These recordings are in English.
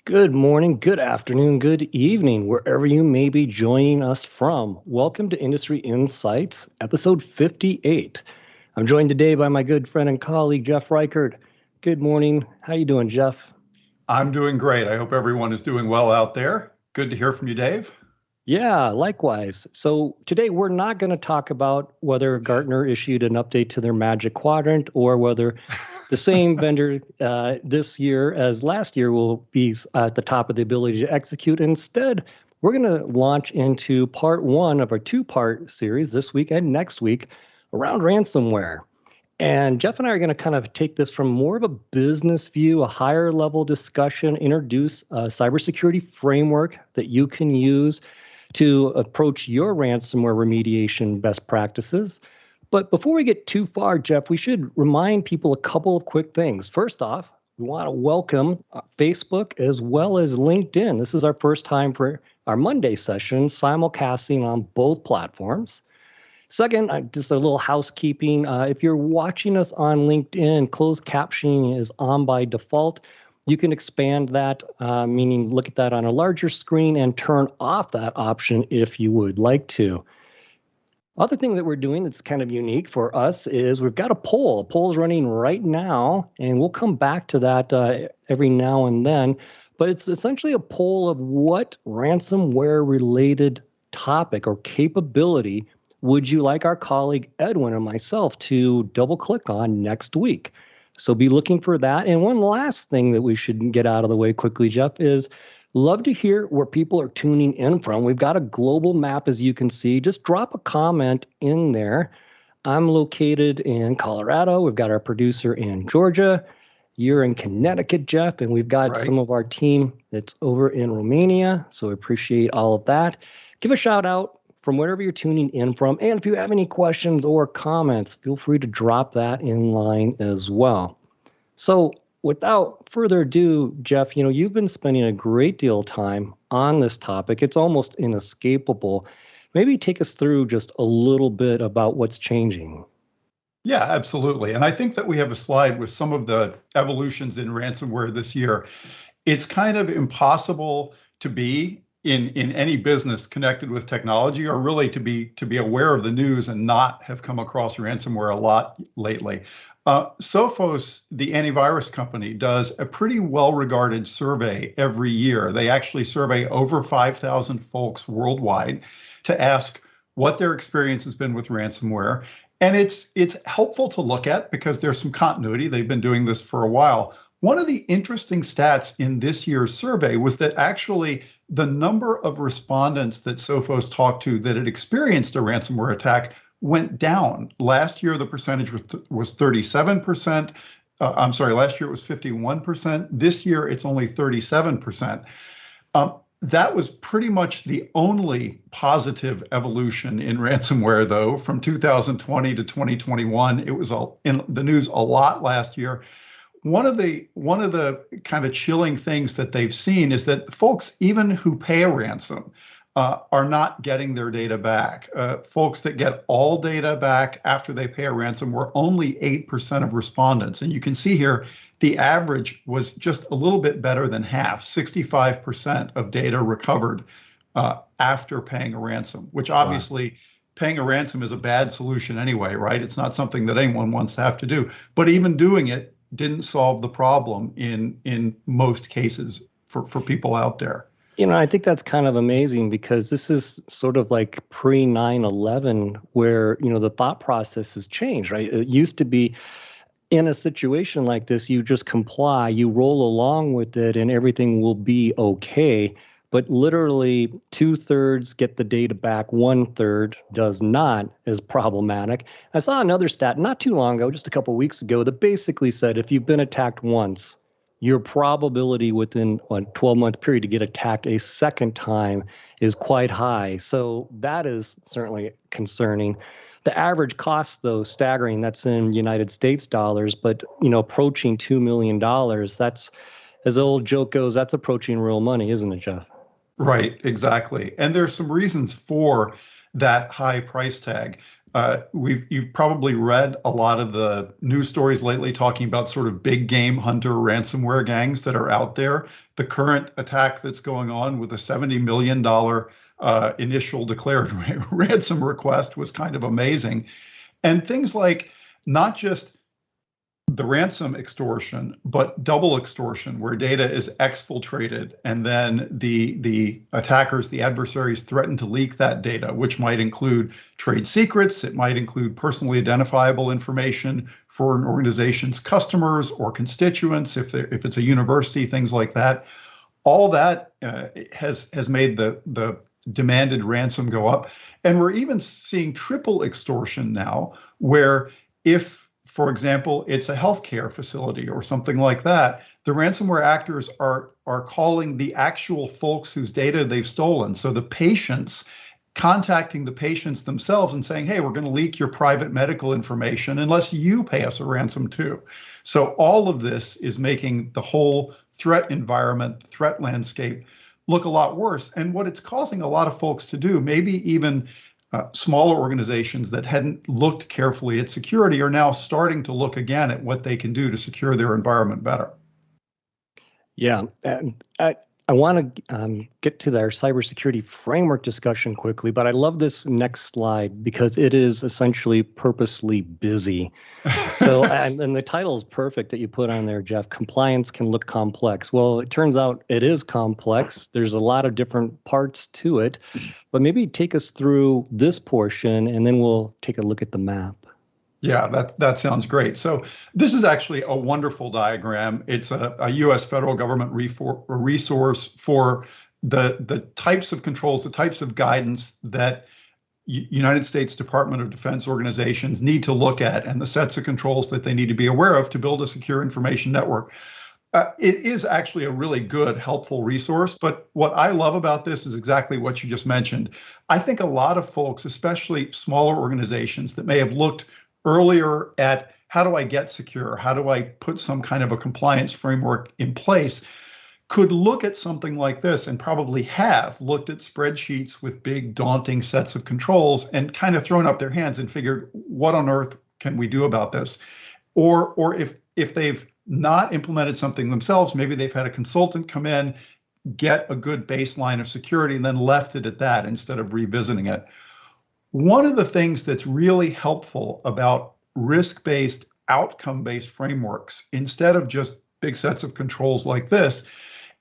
Good morning, good afternoon, good evening, wherever you may be joining us from. Welcome to Industry Insights, episode 58. I'm joined today by my good friend and colleague, Jeff Reichert. Good morning. How you doing, Jeff? I'm doing great. I hope everyone is doing well out there. Good to hear from you, Dave. Yeah, likewise. So today we're not going to talk about whether Gartner issued an update to their Magic Quadrant or whether the same vendor this year as last year will be at the top of the ability to execute. Instead, we're going to launch into part one of our two-part series this week and next week around ransomware. And Jeff and I are going to kind of take this from more of a business view, a higher level discussion, introduce a cybersecurity framework that you can use to approach your ransomware remediation best practices. But before we get too far, Jeff, we should remind people a couple of quick things. First off, we want to welcome Facebook as well as LinkedIn. This is our first time for our Monday session, simulcasting on both platforms. Second, just a little housekeeping. If you're watching us on LinkedIn, closed captioning is on by default. You can expand that, meaning look at that on a larger screen and turn off that option if you would like to. Other thing that we're doing that's kind of unique for us is we've got a poll. A poll is running right now, and we'll come back to that every now and then. But it's essentially a poll of what ransomware-related topic or capability would you like our colleague Edwin and myself to double-click on next week? So be looking for that. And one last thing that we should get out of the way quickly, Jeff, is love to hear where people are tuning in from. We've got a global map, as you can see. Just drop a comment in there. I'm located in Colorado. We've got our producer in Georgia. You're in Connecticut, Jeff, and we've got some of our team that's over in Romania. So I appreciate all of that. Give a shout out from wherever you're tuning in from. And if you have any questions or comments, feel free to drop that in line as well. So without further ado, Jeff, you've been spending a great deal of time on this topic. It's almost inescapable. Maybe take us through just a little bit about what's changing. Yeah, absolutely. And I think that we have a slide with some of the evolutions in ransomware this year. It's kind of impossible to be in any business connected with technology, or really to be aware of the news and not have come across ransomware a lot lately. Sophos, the antivirus company, does a pretty well-regarded survey every year. They actually survey over 5,000 folks worldwide to ask what their experience has been with ransomware. And it's helpful to look at because there's some continuity. They've been doing this for a while. One of the interesting stats in this year's survey was that actually the number of respondents that Sophos talked to that had experienced a ransomware attack went down. Last year, the percentage was 37%. I'm sorry, last year it was 51%. This year, it's only 37%. That was pretty much the only positive evolution in ransomware, though, from 2020 to 2021. It was in the news a lot last year. One of the kind of chilling things that they've seen is that folks, even who pay a ransom, are not getting their data back. Folks that get all data back after they pay a ransom were only 8% of respondents. And you can see here, the average was just a little bit better than half, 65% of data recovered after paying a ransom, which obviously paying a ransom is a bad solution anyway, right? It's not something that anyone wants to have to do. But even doing it didn't solve the problem in most cases for people out there. I think that's kind of amazing because this is sort of like pre 9/11 where, the thought process has changed, right? It used to be in a situation like this, you just comply, you roll along with it, and everything will be okay. But literally 2/3 get the data back, 1/3 does not, is problematic. I saw another stat not too long ago, just a couple of weeks ago, that basically said if you've been attacked once, your probability within a 12-month period to get attacked a second time is quite high. So that is certainly concerning. The average cost, though, staggering. That's in United States dollars, but approaching $2 million. That's, as the old joke goes, that's approaching real money, isn't it, Jeff? Right, exactly. And there's some reasons for that high price tag. You've probably read a lot of the news stories lately talking about sort of big game hunter ransomware gangs that are out there the current attack that's going on with a $70 million initial declared ransom request was kind of amazing. And things like not just the ransom extortion, but double extortion, where data is exfiltrated and then the attackers, the adversaries, threaten to leak that data, which might include trade secrets. It might include personally identifiable information for an organization's customers or constituents, if it's a university, things like that. All that has made the demanded ransom go up. And we're even seeing triple extortion now, where if, for example, it's a healthcare facility or something like that, the ransomware actors are calling the actual folks whose data they've stolen. So the patients, contacting the patients themselves and saying, hey, we're going to leak your private medical information unless you pay us a ransom too. So all of this is making the whole threat environment, threat landscape look a lot worse. And what it's causing a lot of folks to do, maybe even smaller organizations that hadn't looked carefully at security, are now starting to look again at what they can do to secure their environment better. Yeah, and I want to get to our cybersecurity framework discussion quickly, but I love this next slide because it is essentially purposely busy. So, and the title is perfect that you put on there, Jeff. Compliance can look complex. Well, it turns out it is complex. There's a lot of different parts to it, but maybe take us through this portion and then we'll take a look at the map. Yeah, that sounds great. So this is actually a wonderful diagram. It's a U.S. federal government resource for the types of controls, the types of guidance that United States Department of Defense organizations need to look at, and the sets of controls that they need to be aware of to build a secure information network. It is actually a really good, helpful resource. But what I love about this is exactly what you just mentioned. I think a lot of folks, especially smaller organizations that may have looked earlier at how do I get secure? How do I put some kind of a compliance framework in place? Could look at something like this and probably have looked at spreadsheets with big daunting sets of controls and kind of thrown up their hands and figured, what on earth can we do about this? Or if they've not implemented something themselves, maybe they've had a consultant come in, get a good baseline of security, and then left it at that instead of revisiting it. One of the things that's really helpful about risk-based, outcome-based frameworks, instead of just big sets of controls like this,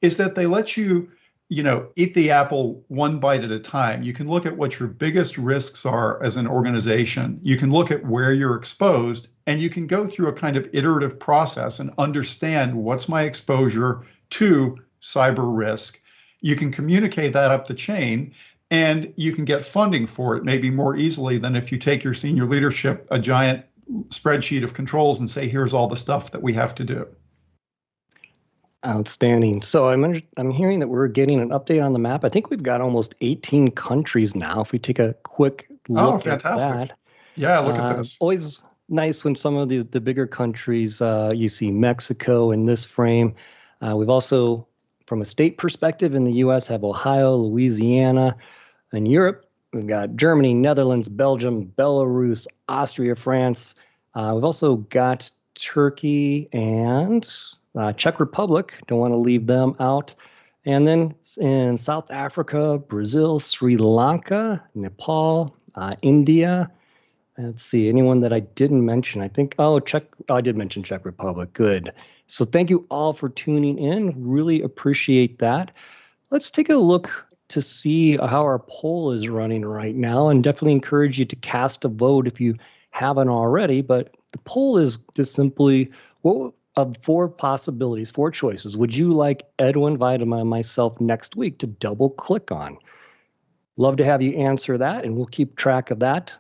is that they let you, eat the apple one bite at a time. You can look at what your biggest risks are as an organization. You can look at where you're exposed, and you can go through a kind of iterative process and understand what's my exposure to cyber risk. You can communicate that up the chain, and you can get funding for it maybe more easily than if you take your senior leadership a giant spreadsheet of controls and say, here's all the stuff that we have to do. Outstanding. So I'm hearing that we're getting an update on the map. I think we've got almost 18 countries now. If we take a quick look at that. Yeah, look at this. Always nice when some of the bigger countries, you see Mexico in this frame. We've also, from a state perspective in the U.S., have Ohio, Louisiana. In Europe, we've got Germany, Netherlands, Belgium, Belarus, Austria, France. We've also got Turkey and Czech Republic. Don't want to leave them out. And then in South Africa, Brazil, Sri Lanka, Nepal, India. Let's see, anyone that I didn't mention? I think, I did mention Czech Republic. Good. So thank you all for tuning in. Really appreciate that. Let's take a look to see how our poll is running right now, and definitely encourage you to cast a vote if you haven't already. But the poll is just simply, what of 4 possibilities, 4 choices, would you like Edwin, Weidema, and myself next week to double click on? Love to have you answer that, and we'll keep track of that.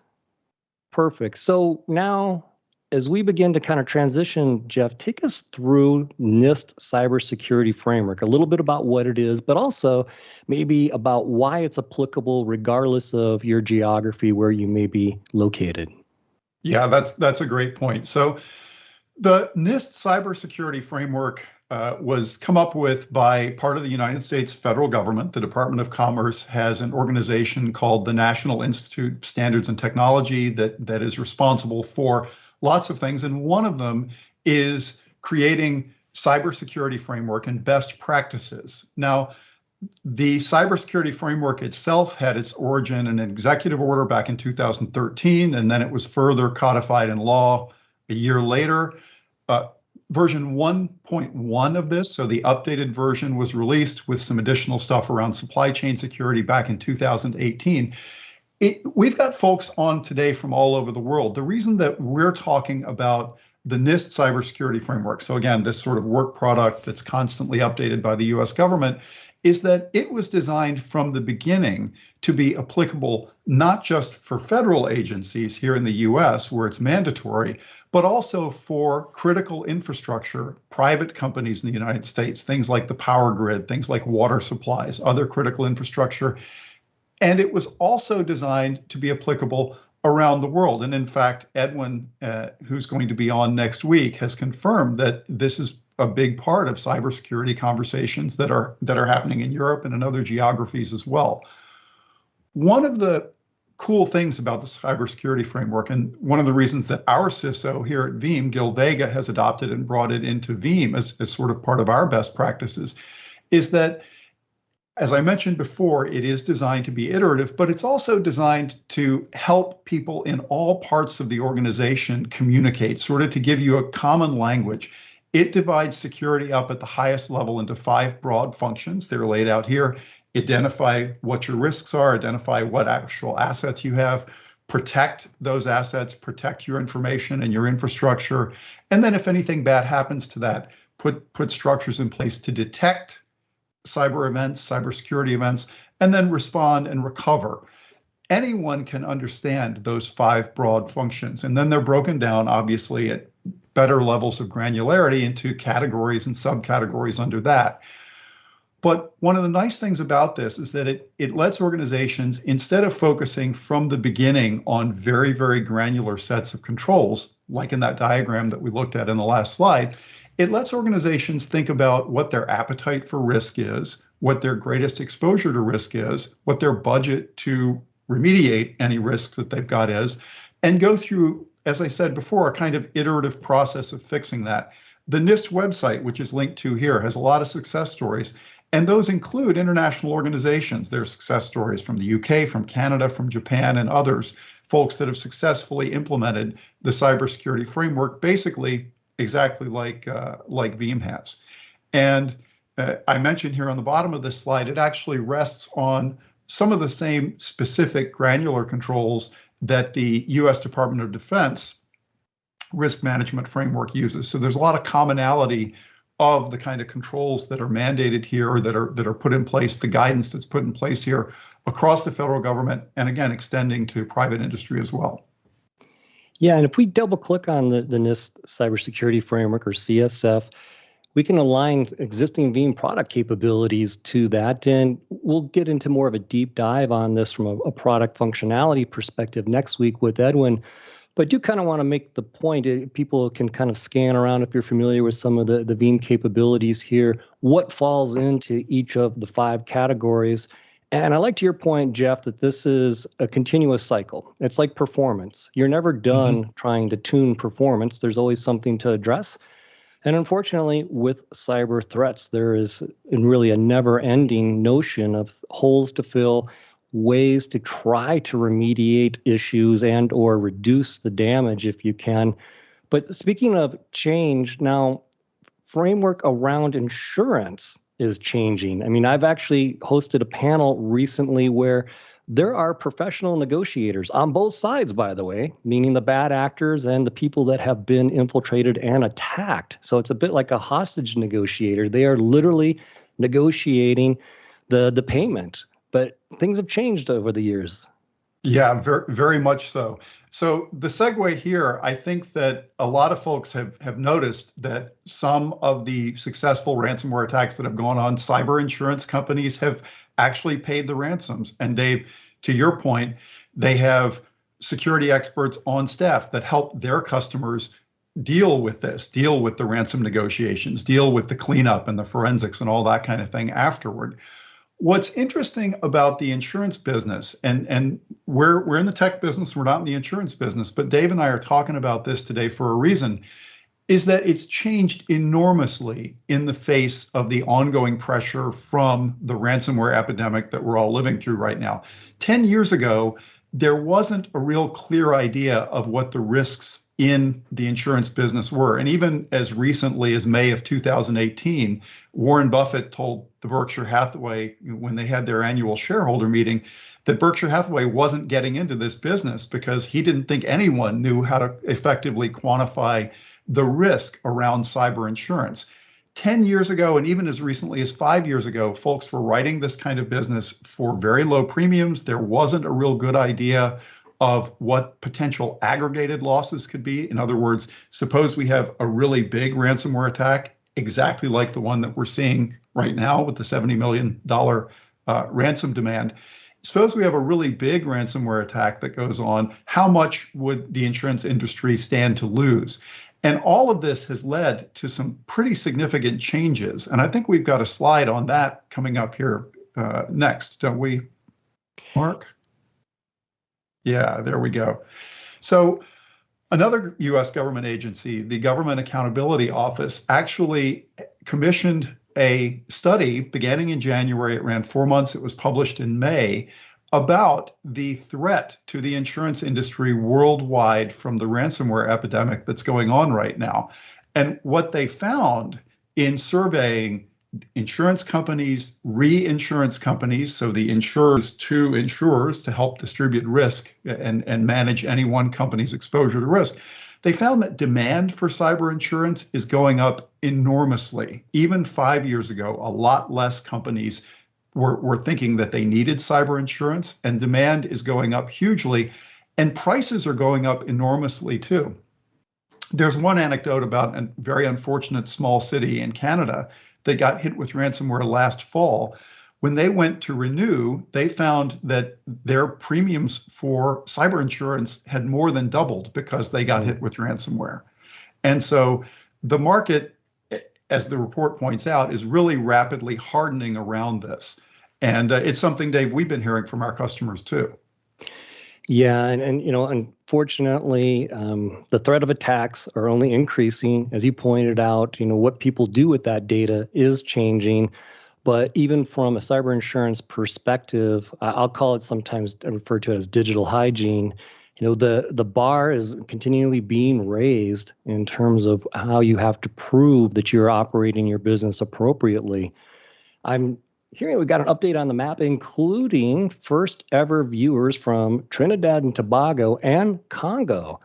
Perfect. So now, as we begin to kind of transition, Jeff, take us through NIST cybersecurity framework, a little bit about what it is, but also maybe about why it's applicable regardless of your geography where you may be located. Yeah, that's a great point. So the NIST cybersecurity framework was come up with by part of the United States federal government. The Department of Commerce has an organization called the National Institute of Standards and Technology that is responsible for lots of things. And one of them is creating cybersecurity framework and best practices. Now, the cybersecurity framework itself had its origin in an executive order back in 2013, and then it was further codified in law a year later. Version 1.1 of this, so the updated version, was released with some additional stuff around supply chain security back in 2018. We've got folks on today from all over the world. The reason that we're talking about the NIST cybersecurity framework, so again, this sort of work product that's constantly updated by the US government, is that it was designed from the beginning to be applicable not just for federal agencies here in the US, where it's mandatory, but also for critical infrastructure, private companies in the United States, things like the power grid, things like water supplies, other critical infrastructure. And it was also designed to be applicable around the world. And in fact, Edwin, who's going to be on next week, has confirmed that this is a big part of cybersecurity conversations that are happening in Europe and in other geographies as well. One of the cool things about the cybersecurity framework, and one of the reasons that our CISO here at Veeam, Gil Vega, has adopted and brought it into Veeam as sort of part of our best practices, is that, as I mentioned before, it is designed to be iterative, but it's also designed to help people in all parts of the organization communicate, sort of to give you a common language. It divides security up at the highest level into 5 broad functions. They're laid out here. Identify what your risks are, identify what actual assets you have, protect those assets, protect your information and your infrastructure. And then if anything bad happens to that, put structures in place to detect cyber events, cybersecurity events, and then respond and recover. Anyone can understand those 5 broad functions. And then they're broken down, obviously, at better levels of granularity into categories and subcategories under that. But one of the nice things about this is that it lets organizations, instead of focusing from the beginning on very, very granular sets of controls, like in that diagram that we looked at in the last slide, it lets organizations think about what their appetite for risk is, what their greatest exposure to risk is, what their budget to remediate any risks that they've got is, and go through, as I said before, a kind of iterative process of fixing that. The NIST website, which is linked to here, has a lot of success stories, and those include international organizations. There are success stories from the UK, from Canada, from Japan, and others, folks that have successfully implemented the cybersecurity framework, basically exactly like Veeam has. And I mentioned here on the bottom of this slide, it actually rests on some of the same specific granular controls that the US Department of Defense risk management framework uses. So there's a lot of commonality of the kind of controls that are mandated here, or that are put in place, the guidance that's put in place here across the federal government, and again, extending to private industry as well. Yeah, and if we double click on the NIST cybersecurity framework, or CSF, we can align existing Veeam product capabilities to that, and we'll get into more of a deep dive on this from a product functionality perspective next week with Edwin. But I do kind of want to make the point, people can kind of scan around, if you're familiar with some of the Veeam capabilities here, what falls into each of the 5 categories. And I like to your point, Jeff, that this is a continuous cycle. It's like performance. You're never done trying to tune performance. There's always something to address. And unfortunately, with cyber threats, there is really a never-ending notion of holes to fill, ways to try to remediate issues and or reduce the damage if you can. But speaking of change, now, framework around insurance is changing. I mean, I've actually hosted a panel recently where there are professional negotiators on both sides, by the way, meaning the bad actors and the people that have been infiltrated and attacked. So it's a bit like a hostage negotiator. They are literally negotiating the payment. But things have changed over the years. Yeah, very, very much so. So the segue here, I think that a lot of folks have noticed that some of the successful ransomware attacks that have gone on, cyber insurance companies have actually paid the ransoms. And Dave, to your point, they have security experts on staff that help their customers deal with this, deal with the ransom negotiations, deal with the cleanup and the forensics and all that kind of thing afterward. What's interesting about the insurance business, and we're in the tech business, we're not in the insurance business, but Dave and I are talking about this today for a reason. is that it's changed enormously in the face of the ongoing pressure from the ransomware epidemic that we're all living through right now. 10 years ago, there wasn't a real clear idea of what the risks in the insurance business were. And even as recently as May of 2018, Warren Buffett told the Berkshire Hathaway when they had their annual shareholder meeting that Berkshire Hathaway wasn't getting into this business because he didn't think anyone knew how to effectively quantify the risk around cyber insurance. 10 years ago, and even as recently as 5 years ago, folks were writing this kind of business for very low premiums. There wasn't a real good idea of what potential aggregated losses could be. In other words, suppose we have a really big ransomware attack, exactly like the one that we're seeing right now with the $70 million ransom demand. Suppose we have a really big ransomware attack that goes on, how much would the insurance industry stand to lose? And all of this has led to some pretty significant changes. And I think we've got a slide on that coming up here next, don't we, Mark? Yeah, there we go. So another U.S. government agency, the Government Accountability Office, actually commissioned a study beginning in January. It ran 4 months. It was published in May about the threat to the insurance industry worldwide from the ransomware epidemic that's going on right now. And what they found in surveying insurance companies, reinsurance companies, so the insurers to help distribute risk and manage any one company's exposure to risk, they found that demand for cyber insurance is going up enormously. Even 5 years ago, a lot less companies were thinking that they needed cyber insurance, and demand is going up hugely, and prices are going up enormously too. There's one anecdote about a very unfortunate small city in Canada that got hit with ransomware last fall. When they went to renew, they found that their premiums for cyber insurance had more than doubled because they got hit with ransomware. And so the market, as the report points out, is really rapidly hardening around this. And it's something, Dave, we've been hearing from our customers too. Yeah, and unfortunately, the threat of attacks are only increasing. As you pointed out, what people do with that data is changing. But even from a cyber insurance perspective, I'll call it sometimes referred to as digital hygiene. The bar is continually being raised in terms of how you have to prove that you're operating your business appropriately. I'm hearing we got an update on the map, including first ever viewers from Trinidad and Tobago and Congo.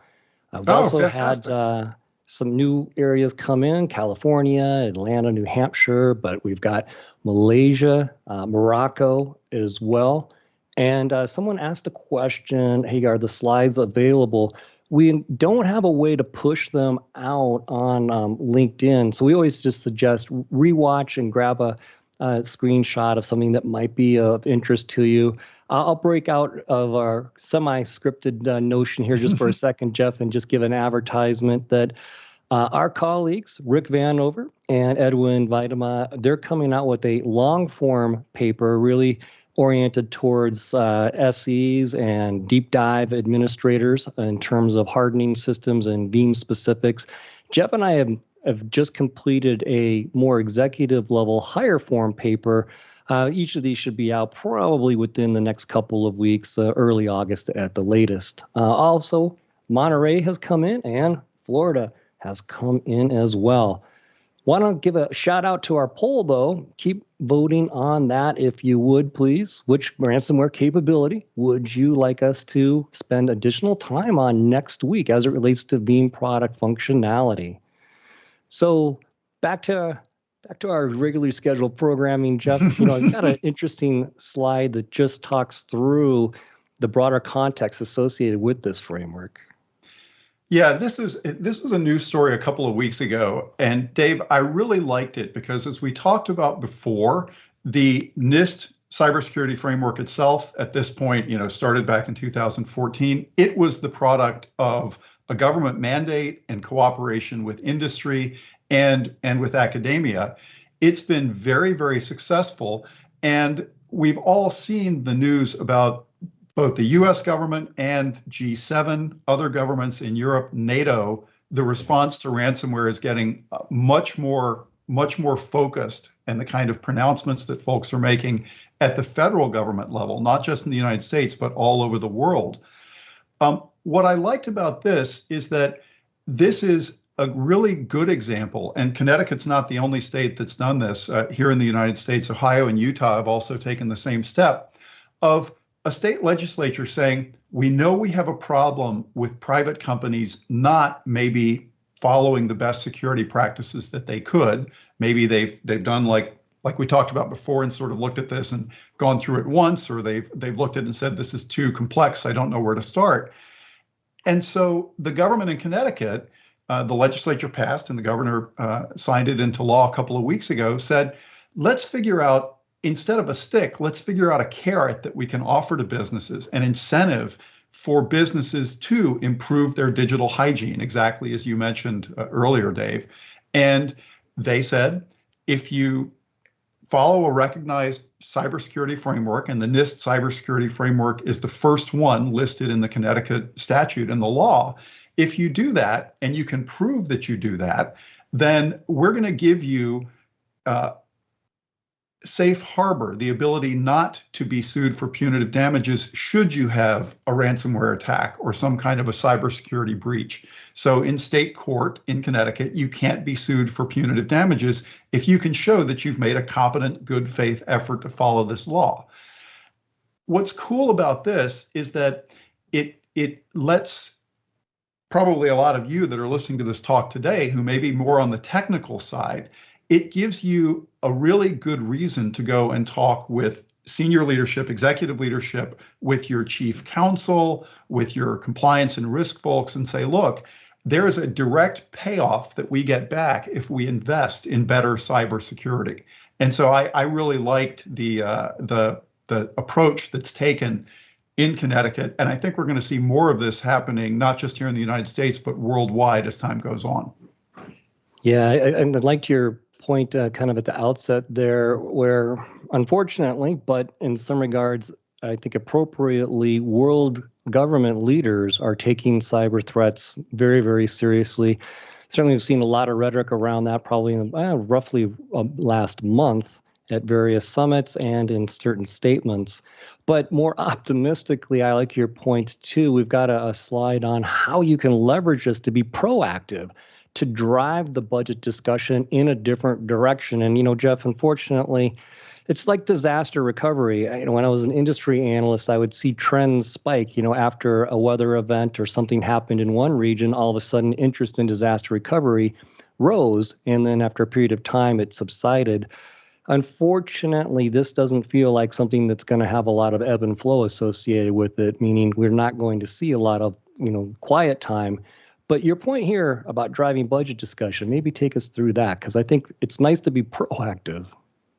We've also fantastic. had some new areas come in, California, Atlanta, New Hampshire, but we've got Malaysia, Morocco as well. And someone asked a question, hey, are the slides available? We don't have a way to push them out on LinkedIn. So we always just suggest rewatch and grab a screenshot of something that might be of interest to you. I'll break out of our semi-scripted notion here just for a second, Jeff, and just give an advertisement that our colleagues, Rick Vanover and Edwin Weidema, they're coming out with a long-form paper really oriented towards SEs and deep dive administrators in terms of hardening systems and Veeam specifics. Jeff and I have just completed a more executive level, higher form paper. Each of these should be out probably within the next couple of weeks, early August at the latest. Also, Monterey has come in and Florida has come in as well. Want to give a shout out to our poll, though. Keep voting on that if you would, please. Which ransomware capability would you like us to spend additional time on next week as it relates to Veeam product functionality? So back to our regularly scheduled programming, Jeff. I've got an interesting slide that just talks through the broader context associated with this framework. Yeah, this was a news story a couple of weeks ago, and Dave, I really liked it because as we talked about before, the NIST cybersecurity framework itself at this point, started back in 2014. It was the product of a government mandate and cooperation with industry and with academia. It's been very, very successful, and we've all seen the news about both the US government and G7, other governments in Europe, NATO, the response to ransomware is getting much more focused, and the kind of pronouncements that folks are making at the federal government level, not just in the United States, but all over the world. What I liked about this is that this is a really good example, and Connecticut's not the only state that's done this. Here in the United States, Ohio and Utah have also taken the same step of a state legislature saying, we know we have a problem with private companies not maybe following the best security practices that they could. Maybe they've done like we talked about before and sort of looked at this and gone through it once, or they've looked at it and said, this is too complex, I don't know where to start. And so the government in Connecticut, the legislature passed and the governor signed it into law a couple of weeks ago, said, let's figure out, instead of a stick, let's figure out a carrot that we can offer to businesses, an incentive for businesses to improve their digital hygiene, exactly as you mentioned earlier, Dave. And they said, if you follow a recognized cybersecurity framework, and the NIST cybersecurity framework is the first one listed in the Connecticut statute and the law, if you do that and you can prove that you do that, then we're going to give you safe harbor, the ability not to be sued for punitive damages should you have a ransomware attack or some kind of a cybersecurity breach. So in state court in Connecticut, you can't be sued for punitive damages if you can show that you've made a competent, good faith effort to follow this law. What's cool about this is that it lets probably a lot of you that are listening to this talk today, who may be more on the technical side, it gives you a really good reason to go and talk with senior leadership, executive leadership, with your chief counsel, with your compliance and risk folks, and say, look, there is a direct payoff that we get back if we invest in better cybersecurity. And so I really liked the approach that's taken in Connecticut, and I think we're going to see more of this happening, not just here in the United States, but worldwide as time goes on. Yeah, and I liked your point kind of at the outset there, where unfortunately, but in some regards, I think appropriately, world government leaders are taking cyber threats very, very seriously. Certainly, we've seen a lot of rhetoric around that probably in roughly last month at various summits and in certain statements. But more optimistically, I like your point too. We've got a slide on how you can leverage this to be proactive, to drive the budget discussion in a different direction. And, you know, Jeff, unfortunately, it's like disaster recovery. When I was an industry analyst, I would see trends spike, after a weather event or something happened in one region, all of a sudden interest in disaster recovery rose. And then after a period of time, it subsided. Unfortunately, this doesn't feel like something that's going to have a lot of ebb and flow associated with it, meaning we're not going to see a lot of, quiet time. But your point here about driving budget discussion, maybe take us through that, because I think it's nice to be proactive.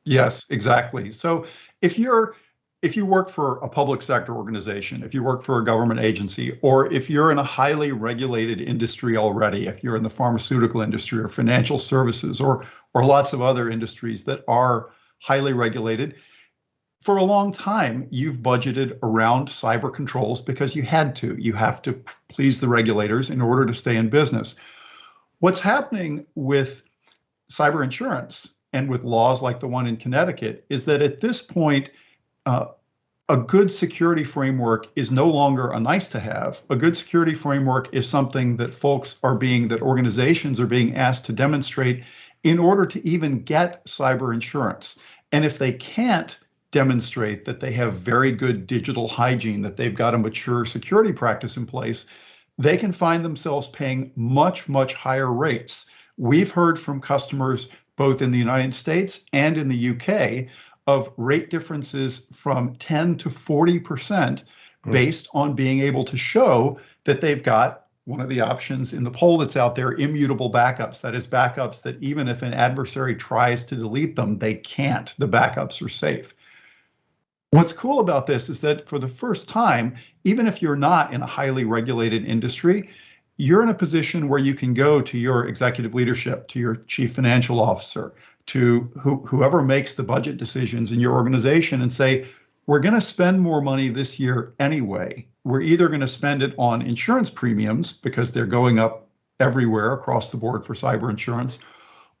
Yes, exactly. So if you work for a public sector organization, if you work for a government agency, or if you're in a highly regulated industry already, if you're in the pharmaceutical industry or financial services or lots of other industries that are highly regulated, for a long time, you've budgeted around cyber controls because you had to. You have to please the regulators in order to stay in business. What's happening with cyber insurance and with laws like the one in Connecticut is that at this point, a good security framework is no longer a nice to have. A good security framework is something that that organizations are being asked to demonstrate in order to even get cyber insurance. And if they can't demonstrate that they have very good digital hygiene, that they've got a mature security practice in place, they can find themselves paying much, much higher rates. We've heard from customers both in the United States and in the UK of rate differences from 10 to 40% based on being able to show that they've got one of the options in the poll that's out there, immutable backups. That is, backups that even if an adversary tries to delete them, they can't. The backups are safe. What's cool about this is that for the first time, even if you're not in a highly regulated industry, you're in a position where you can go to your executive leadership, to your chief financial officer, to whoever makes the budget decisions in your organization and say, we're going to spend more money this year anyway. We're either going to spend it on insurance premiums because they're going up everywhere across the board for cyber insurance,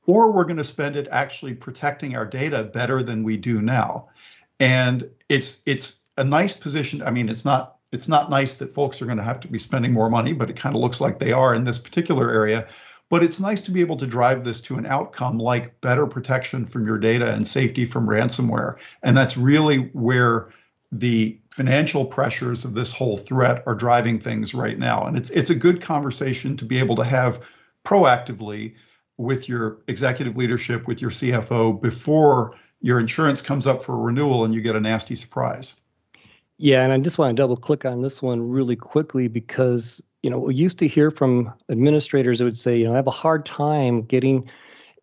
or we're going to spend it actually protecting our data better than we do now. And it's a nice position. I mean, it's not nice that folks are going to have to be spending more money, but it kind of looks like they are in this particular area. But it's nice to be able to drive this to an outcome like better protection from your data and safety from ransomware. And that's really where the financial pressures of this whole threat are driving things right now. And it's a good conversation to be able to have proactively with your executive leadership, with your CFO, before your insurance comes up for renewal and you get a nasty surprise. Yeah, and I just want to double click on this one really quickly because, we used to hear from administrators who would say, I have a hard time getting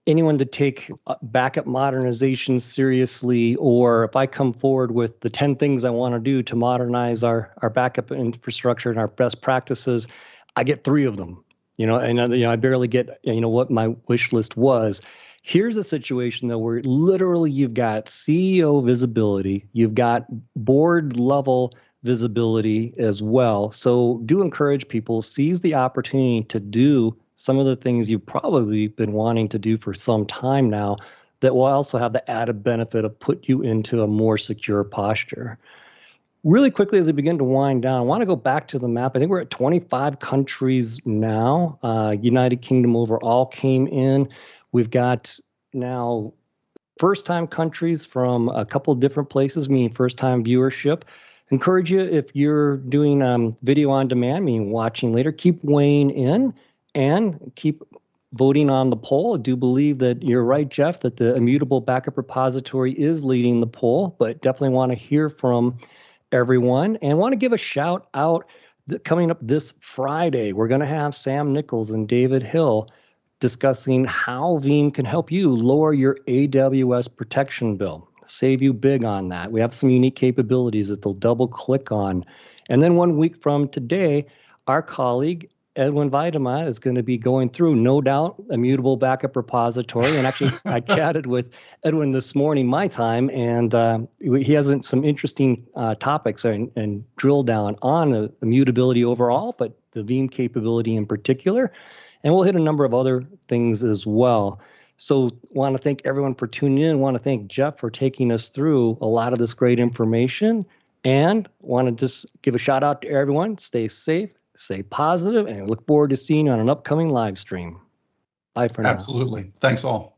anyone to take backup modernization seriously, or if I come forward with the 10 things I want to do to modernize our backup infrastructure and our best practices, I get 3 of them, and I barely get, what my wish list was. Here's a situation though where literally you've got CEO visibility, you've got board level visibility as well. So do encourage people, seize the opportunity to do some of the things you've probably been wanting to do for some time now that will also have the added benefit of put you into a more secure posture. Really quickly, as we begin to wind down, I want to go back to the map. I think we're at 25 countries now. United Kingdom overall came in. We've got now first-time countries from a couple of different places, meaning first-time viewership. Encourage you, if you're doing video on demand, meaning watching later, keep weighing in and keep voting on the poll. I do believe that you're right, Jeff, that the immutable backup repository is leading the poll, but definitely want to hear from everyone and want to give a shout out coming up this Friday. We're going to have Sam Nichols and David Hill discussing how Veeam can help you lower your AWS protection bill, save you big on that. We have some unique capabilities that they'll double click on. And then 1 week from today, our colleague Edwin Weidema is going to be going through, no doubt, immutable backup repository. And actually, I chatted with Edwin this morning, my time, and he has some interesting topics and drill down on immutability overall, but the Veeam capability in particular. And we'll hit a number of other things as well. So want to thank everyone for tuning in. Want to thank Jeff for taking us through a lot of this great information. And want to just give a shout out to everyone. Stay safe, stay positive, and look forward to seeing you on an upcoming live stream. Bye for now. Absolutely. Thanks all.